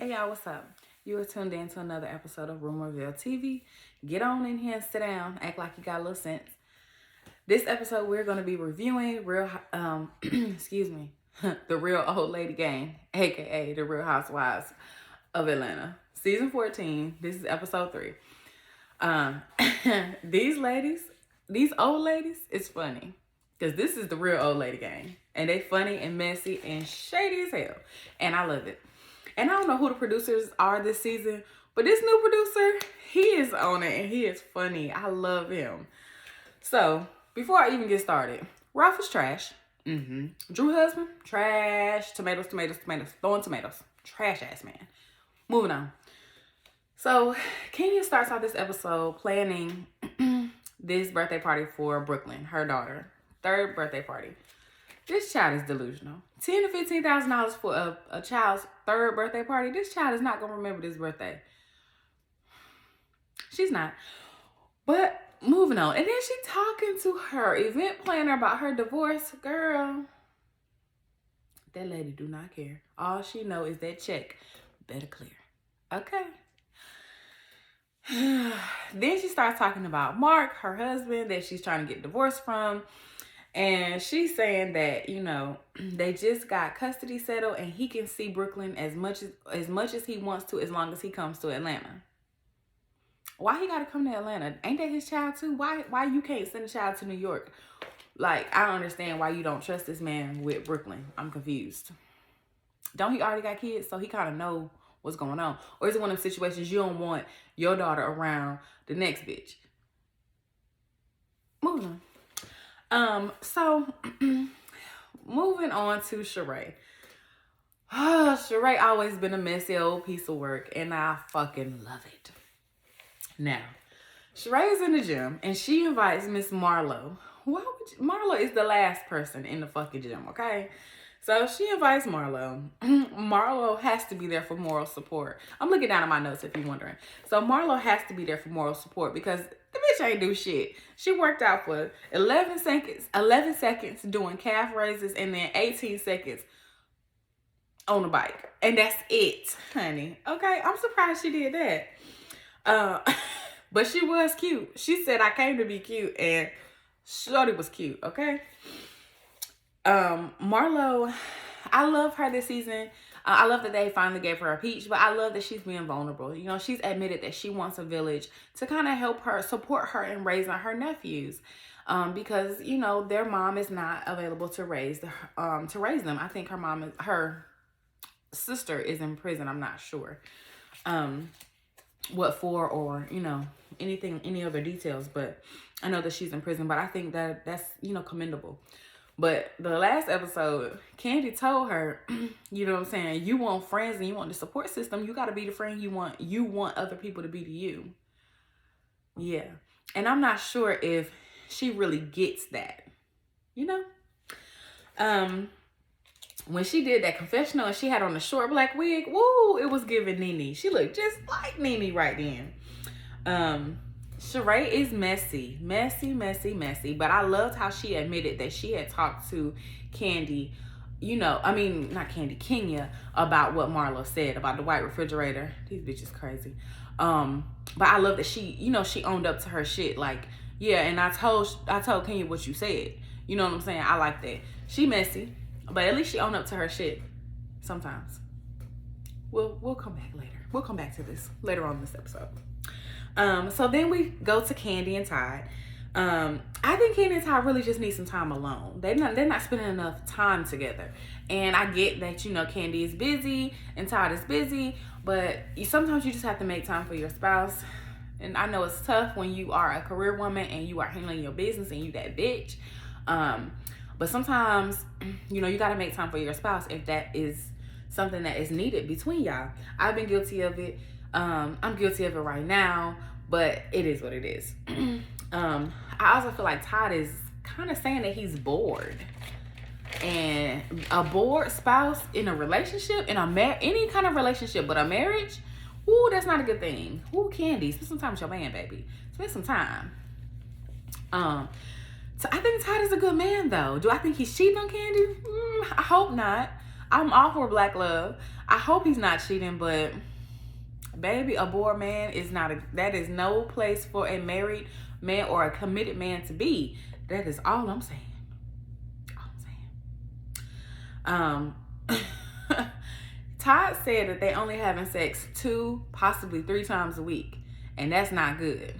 Hey y'all, what's up? You are tuned in to another episode of Rumorville TV. Get on in here and sit down. Act like you got a little sense. This episode, we're going to be reviewing excuse me, the Real Old Lady Gang, aka the Real Housewives of Atlanta. Season 14. This is episode 3. These old ladies, it's funny. Because this is the Real Old Lady Gang. And they funny and messy and shady as hell. And I love it. And I don't know who the producers are this season, but this new producer, he is on it and he is funny. I love him. So, before I even get started, Ralph is trash. Drew husband, trash. Tomatoes. Throwing tomatoes. Trash ass man. Moving on. So, Kenya starts out this episode planning this birthday party for Brooklyn, her daughter. 3rd birthday party. This child is delusional. $10,000 to $15,000 for a child's 3rd birthday party. This child is not going to remember this birthday. She's not. But moving on. And then she talking to her event planner about her divorce. Girl, that lady do not care. All she know is that check better clear. Okay. Then she starts talking about Mark, her husband, that she's trying to get divorced from. And she's saying that, you know, they just got custody settled and he can see Brooklyn as much as he wants to, as long as he comes to Atlanta. Why he gotta come to Atlanta? Ain't that his child too? Why you can't send a child to New York? Like, I don't understand why you don't trust this man with Brooklyn. I'm confused. Don't he already got kids? So he kind of know what's going on. Or is it one of them situations you don't want your daughter around the next bitch? Moving on. So moving on to Sheree. Sheree always been a messy old piece of work, and I fucking love it. Now, Sheree is in the gym, and she invites Miss Marlo. Marlo is the last person in the fucking gym, okay? So she invites Marlo. Marlo has to be there for moral support. I'm looking down at my notes if you're wondering. So Marlo has to be there for moral support because the bitch ain't do shit. She worked out for 11 seconds doing calf raises and then 18 seconds on the bike. And that's it, honey. Okay, I'm surprised she did that. But she was cute. She said, I came to be cute, and shorty was cute, okay? Marlo, I love her this season. I love that they finally gave her a peach, but I love that she's being vulnerable. You know, she's admitted that she wants a village to kind of help her, support her in raising her nephews. Because, you know, their mom is not available to raise them. I think her sister is in prison. I'm not sure what for, or, you know, any other details, but I know that she's in prison. But I think that's, you know, commendable. But the last episode, Candy told her, you know what I'm saying, you want friends and you want the support system, you got to be the friend you want other people to be to you. Yeah. And I'm not sure if she really gets that, you know? When she did that confessional and she had on the short black wig, woo, it was giving Nene. She looked just like Nene right then. Sheree is messy, but I loved how she admitted that she had talked to Candy, not Kenya, about what Marlo said about the white refrigerator. These bitches crazy. But I love that she owned up to her shit. Like, yeah, and I told Kenya what you said. You know what I'm saying? I like that. She messy, but at least she owned up to her shit sometimes. We'll come back later. We'll come back to this later on in this episode. So then we go to Candy and Todd. I think Candy and Todd really just need some time alone. They're not spending enough time together. And I get that, you know, Candy is busy and Todd is busy, but sometimes you just have to make time for your spouse. And I know it's tough when you are a career woman and you are handling your business and you that bitch. But sometimes, you know, you got to make time for your spouse if that is something that is needed between y'all. I've been guilty of it. I'm guilty of it right now, but it is what it is. I also feel like Todd is kind of saying that he's bored. And a bored spouse in a relationship, any kind of relationship, but a marriage, ooh, that's not a good thing. Ooh, Candy, spend some time with your man, baby. Spend some time. So I think Todd is a good man, though. Do I think he's cheating on Candy? I hope not. I'm all for black love. I hope he's not cheating, but baby, a bored man is not that is no place for a married man or a committed man to be. That is all I'm saying. All I'm saying. Todd said that they only having sex 2, possibly 3 times a week, and that's not good.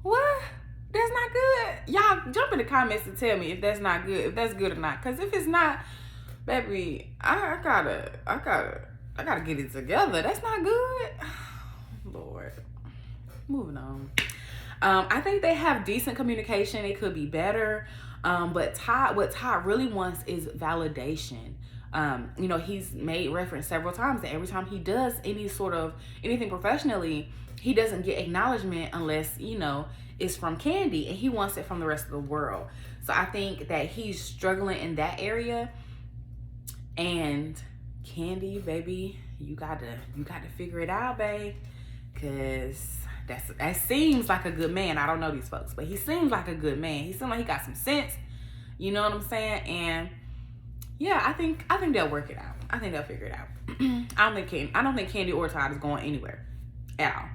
What? That's not good? Y'all jump in the comments and tell me if that's not good, if that's good or not. Cause if it's not, baby, I gotta get it together. That's not good. Lord. Moving on. I think they have decent communication. It could be better. But what Todd really wants is validation. You know, he's made reference several times that every time he does anything professionally, he doesn't get acknowledgement unless, you know, it's from Kandi, and he wants it from the rest of the world. So I think that he's struggling in that area. And Kandi, baby, you gotta figure it out, babe, because that seems like a good man. I don't know these folks, but he seems like a good man. He seems like he got some sense. You know what I'm saying? And yeah, I think they'll work it out. I think they'll figure it out. I don't think Kandi or Todd is going anywhere at all.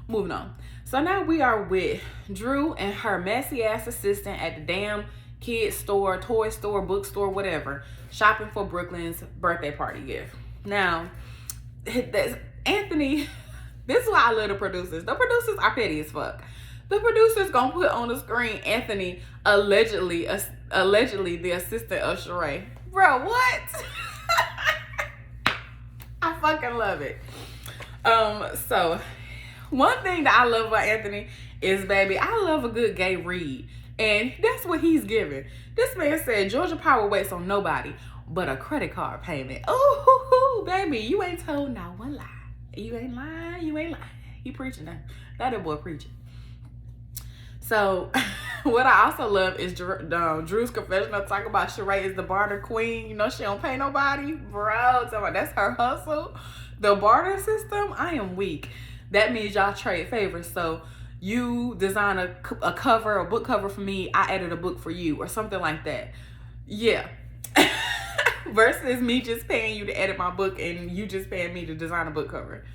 Moving on. So now we are with Drew and her messy ass assistant at the damn kid store, toy store, bookstore, whatever, shopping for Brooklyn's birthday party gift. Now, Anthony, this is why I love the producers. The producers are petty as fuck. The producers gonna put on the screen Anthony allegedly the assistant of Sheree. Bro, what? I fucking love it. So one thing that I love about Anthony is, baby, I love a good gay read. And that's what he's giving. This man said Georgia Power waits on nobody but a credit card payment. Ooh, baby, you ain't told not one lie. You ain't lying. You ain't lying. He preaching now. That boy preaching. So what I also love is Drew's confessional talking about Sheree is the barter queen. You know, she don't pay nobody. Bro, that's her hustle. The barter system, I am weak. That means y'all trade favors. So you design a book cover for me, I edit a book for you, or something like that. Yeah. Versus me just paying you to edit my book and you just paying me to design a book cover.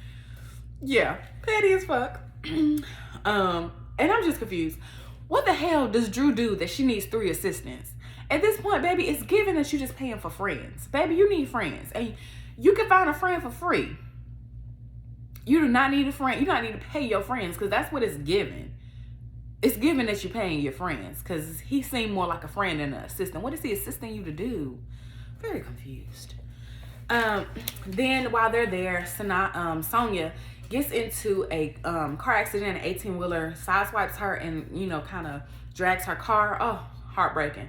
Yeah, petty as fuck. And I'm just confused. What the hell does Drew do that she needs 3 assistants? At this point, baby, it's given that you just paying for friends. Baby, you need friends. And you can find a friend for free. You do not need a friend. You do not need to pay your friends, because that's what it's given. It's given that you're paying your friends, because he seemed more like a friend than an assistant. What is he assisting you to do? Very confused. Then while they're there, Sonia gets into a car accident. An 18-wheeler sideswipes her and, you know, kind of drags her car. Oh, heartbreaking.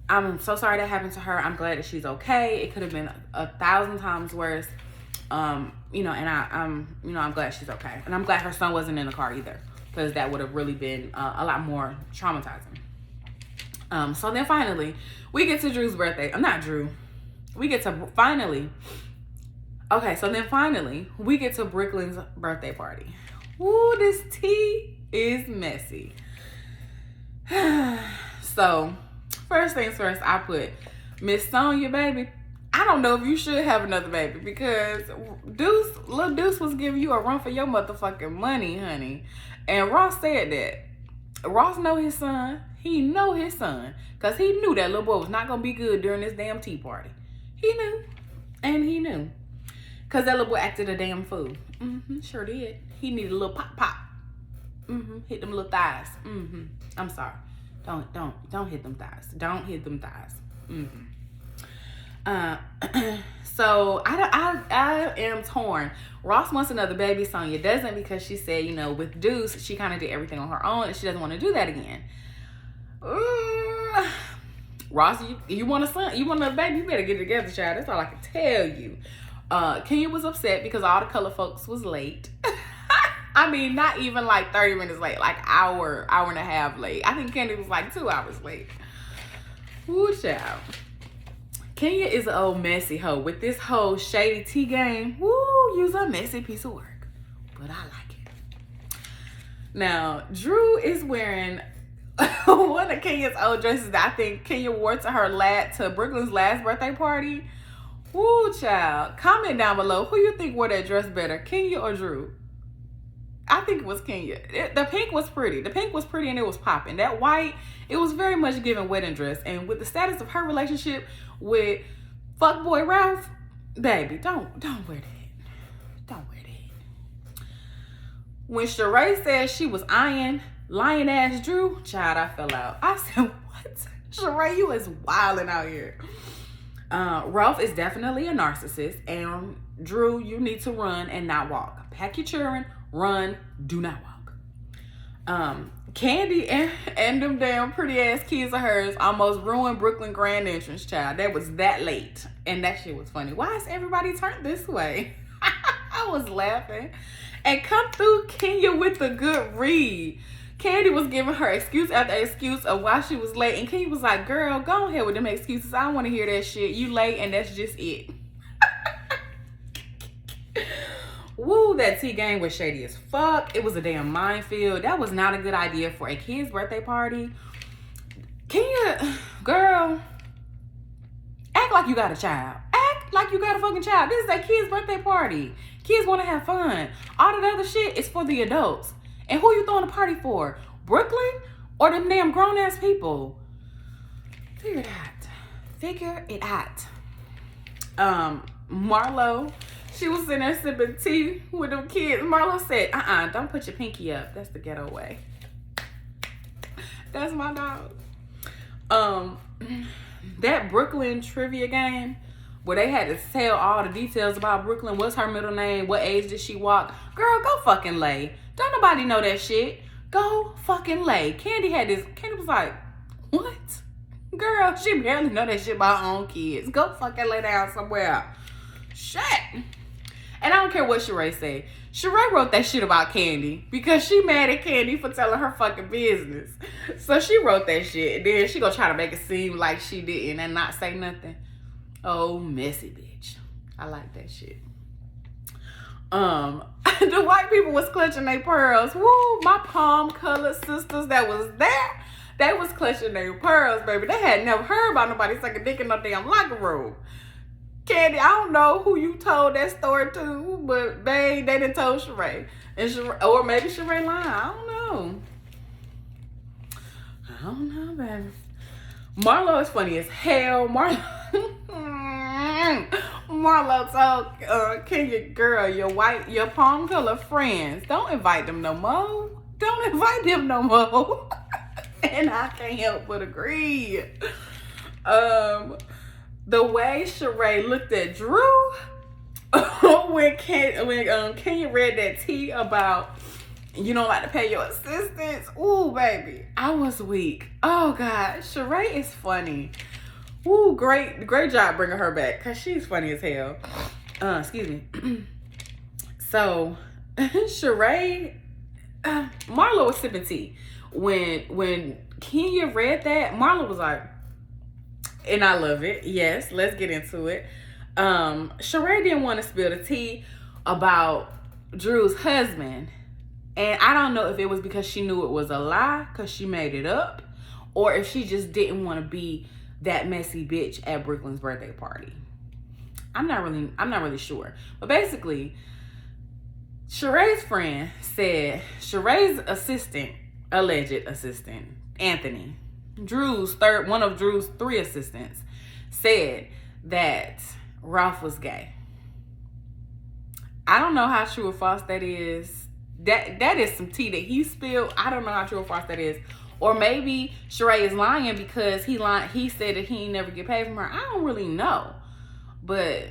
I'm so sorry that happened to her. I'm glad that she's okay. It could have been 1,000 times worse. You know, and I'm glad she's okay. And I'm glad her son wasn't in the car either, because that would have really been a lot more traumatizing. So then finally, we get to Drew's birthday. Not Drew. We get to finally we get to Brooklyn's birthday party. Ooh, this tea is messy. So, first things first, I put Miss Sonia, baby. I don't know if you should have another baby, because Lil Deuce was giving you a run for your motherfucking money, honey. And Ross said that. Ross know his son. He know his son, because he knew that little boy was not going to be good during this damn tea party. He knew. And he knew. Because that little boy acted a damn fool. Sure did. He needed a little pop. Hit them little thighs. I'm sorry. Don't hit them thighs. Don't hit them thighs. So I am torn. Ross wants another baby. Sonia doesn't, because she said, you know, with Deuce, she kind of did everything on her own, and she doesn't want to do that again. Ross, you want a son? You want another baby? You better get it together, child. That's all I can tell you. Kenya was upset because all the color folks was late. I mean, not even like 30 minutes late, like hour and a half late. I think Kenya was like 2 hours late. Ooh, child. Kenya is an old messy hoe with this whole Shady tea game. Woo, you's a messy piece of work, but I like it. Now, Drew is wearing one of Kenya's old dresses that I think Kenya wore to to Brooklyn's last birthday party. Woo, child. Comment down below who you think wore that dress better, Kenya or Drew. I think it was Kenya. The pink was pretty. The pink was pretty and it was popping. That white, it was very much giving wedding dress. And with the status of her relationship with fuckboy Ralph, baby, don't wear that. Don't wear that. When Sheree said she was eyeing lion ass Drew, child, I fell out. I said, what? Sheree, you is wilding out here. Ralph is definitely a narcissist, and Drew, you need to run and not walk. Pack your children, run, do not walk. Candy and them damn pretty ass kids of hers almost ruined Brooklyn Grand Entrance, child. That was that late, and that shit was funny. Why is everybody turned this way? I was laughing. And come through Kenya with the good read. Candy was giving her excuse after excuse of why she was late. And Kenya was like, girl, go ahead with them excuses. I don't want to hear that shit. You late and that's just it. Woo, that tea game was shady as fuck. It was a damn minefield. That was not a good idea for a kid's birthday party. Kenya, girl, act like you got a child. Act like you got a fucking child. This is a kid's birthday party. Kids want to have fun. All that other shit is for the adults. And who you throwing a party for? Brooklyn or them damn grown-ass people? Figure it out. Figure it out. Marlo, she was sitting there sipping tea with them kids. Marlo said, don't put your pinky up. That's the ghetto way. That's my dog. That Brooklyn trivia game where they had to tell all the details about Brooklyn. What's her middle name? What age did she walk? Girl, go fucking lay. Don't nobody know that shit. Go fucking lay. Candy was like, what? Girl, she barely know that shit about her own kids. Go fucking lay down somewhere. Shit. And I don't care what Sheree said. Sheree wrote that shit about Candy because she mad at Candy for telling her fucking business. So she wrote that shit. And then she gonna try to make it seem like she didn't and not say nothing. Oh, messy bitch. I like that shit. The white people was clutching their pearls. Woo, my palm colored sisters that was there, they was clutching their pearls, baby. They had never heard about nobody sucking dick in no damn locker room. Candy, I don't know who you told that story to, but they didn't told Sheree. And Sheree, or maybe Sheree lying. I don't know, baby. Marlo is funny as hell. Marlo told Kenya, girl, your palm color friends, don't invite them no more. Don't invite them no more. And I can't help but agree. The way Sheree looked at Drew when Kenya read that tea about you don't like to pay your assistants. Ooh, baby, I was weak. Oh God, Sheree is funny. Ooh, great job bringing her back because she's funny as hell. Excuse me. So, Sheree, Marlo was sipping tea. When Kenya read that, Marlo was like, and I love it. Yes, let's get into it. Sheree didn't want to spill the tea about Drew's husband. And I don't know if it was because she knew it was a lie because she made it up, or if she just didn't want to be that messy bitch at Brooklyn's birthday party. I'm not really sure. But basically, Sheree's friend said Sheree's alleged assistant, Anthony, one of Drew's 3 assistants, said that Ralph was gay. I don't know how true or false that is. That is some tea that he spilled. I don't know how true or false that is. Or maybe Sheree is lying because he said that he ain't never get paid from her. I don't really know. But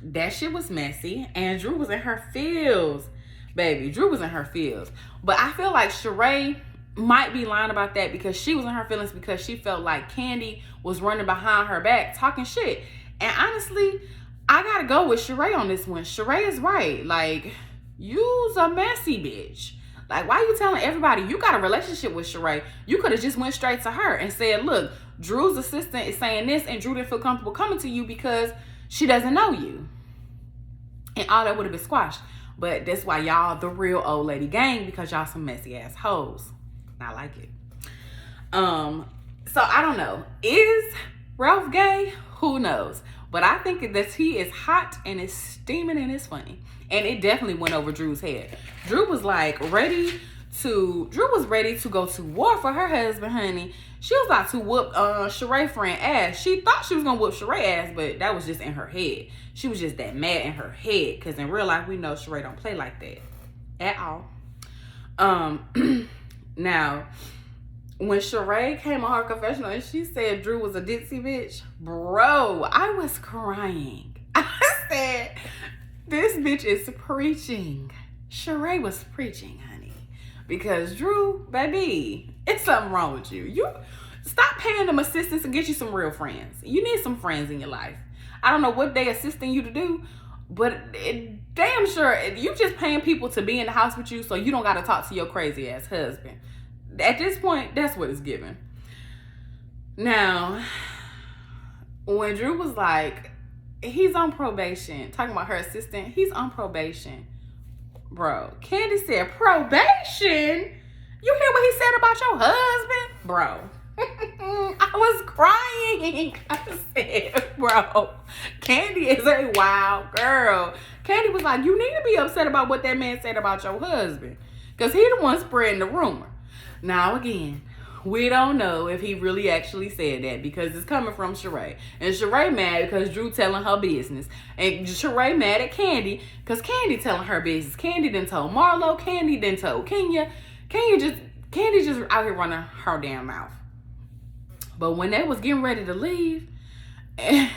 that shit was messy. And Drew was in her feels. Baby, Drew was in her feels. But I feel like Sheree might be lying about that because she was in her feelings because she felt like Candy was running behind her back talking shit. And honestly, I gotta go with Sheree on this one. Sheree is right. Like, you's a messy bitch. Like, why you telling everybody you got a relationship with Sheree? You could have just went straight to her and said, look, Drew's assistant is saying this and Drew didn't feel comfortable coming to you because she doesn't know you. And all that would have been squashed. But that's why y'all the real old lady gang, because y'all some messy ass hoes. I like it. So I don't know. Is Ralph gay? Who knows? But I think that he is hot and is steaming and is funny. And it definitely went over Drew's head. Drew was ready to go to war for her husband, honey. She was about to whoop Sheree friend ass. She thought she was gonna whoop Sheree ass, but that was just in her head. She was just that mad in her head. Cause in real life, we know Sheree don't play like that. At all. Now, when Sheree came on her confessional and she said Drew was a ditzy bitch, bro, I was crying. I said, this bitch is preaching. Sheree was preaching, honey. Because Drew, baby, it's something wrong with you. You stop paying them assistants and get you some real friends. You need some friends in your life. I don't know what they assisting you to do, but damn sure you just paying people to be in the house with you so you don't got to talk to your crazy ass husband. At this point, that's what it's given. Now, when Drew was like, he's on probation, talking about her assistant, he's on probation. Bro, Candy said, probation? You hear what he said about your husband? Bro, I was crying. I said, bro, Candy is a wild girl. Candy was like, you need to be upset about what that man said about your husband. Because he the one spreading the rumor. Now, again, we don't know if he really actually said that because it's coming from Sheree. And Sheree mad because Drew telling her business. And Sheree mad at Candy because Candy telling her business. Candy done told Marlo. Candy done told Kenya. Candy just out here running her damn mouth. But when they was getting ready to leave, and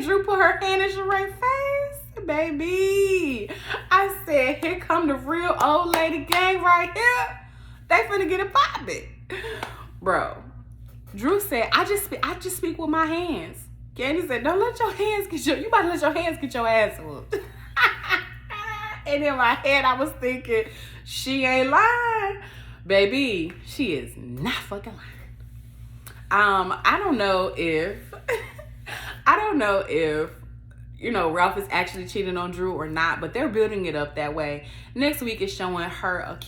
Drew put her hand in Sheree's face, baby, I said, here come the real old lady gang right here. They finna get it poppin'. Bro, Drew said, I just speak with my hands. Candy said, don't let your hands get you about to let your hands get your ass whooped. And in my head, I was thinking, she ain't lying. Baby, she is not fucking lying. I don't know if Ralph is actually cheating on Drew or not, but they're building it up that way. Next week is showing her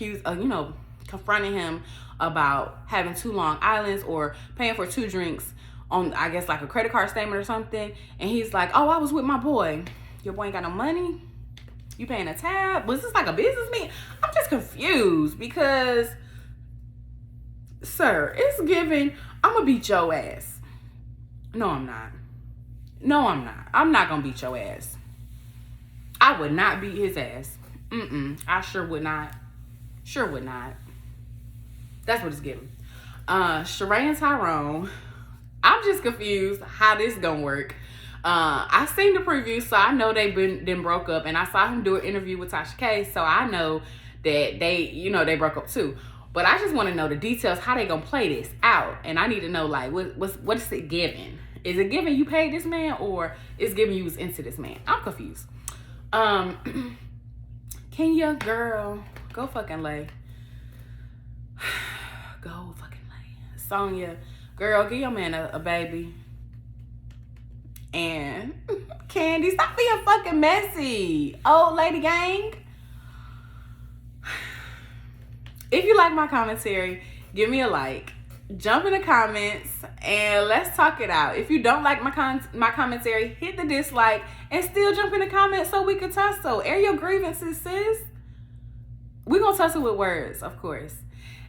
confronting him about having 2 Long Islands or paying for 2 drinks on, I guess, like a credit card statement or something. And he's like, oh, I was with my boy. Your boy ain't got no money? You paying a tab? Was this like a business meeting? I'm just confused because, sir, it's giving, I'm gonna beat your ass. No, I'm not. No, I'm not. I'm not gonna beat your ass. I would not beat his ass. I sure would not. Sure would not. That's what it's giving. Sheree and Tyrone, I'm just confused how this gonna work. I seen the preview, so I know they been broke up, and I saw him do an interview with Tasha K, so I know that they broke up too. But I just want to know the details, how they gonna play this out, and I need to know like what's it giving? Is it giving you paid this man, or is giving you was into this man? I'm confused. Kenya, girl, go fucking lay. Go fucking lay. Sonia, girl, give your man a baby. And Candy, stop being fucking messy, old lady gang. If you like my commentary, give me a like. Jump in the comments and let's talk it out. If you don't like my commentary, hit the dislike and still jump in the comments so we can tussle. Air your grievances, sis. We're gonna tussle with words, of course.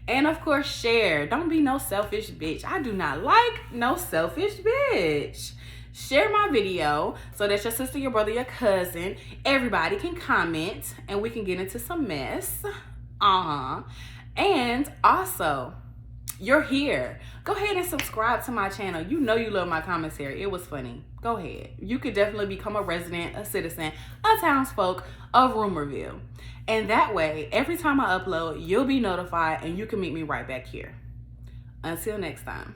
And of course, share. Don't be no selfish bitch. I do not like no selfish bitch. Share my video so that your sister, your brother, your cousin, everybody can comment and we can get into some mess. And also, you're here. Go ahead and subscribe to my channel. You know you love my commentary. It was funny. Go ahead. You could definitely become a resident, a citizen, a townsfolk of Rumorville. And that way, every time I upload, you'll be notified and you can meet me right back here. Until next time.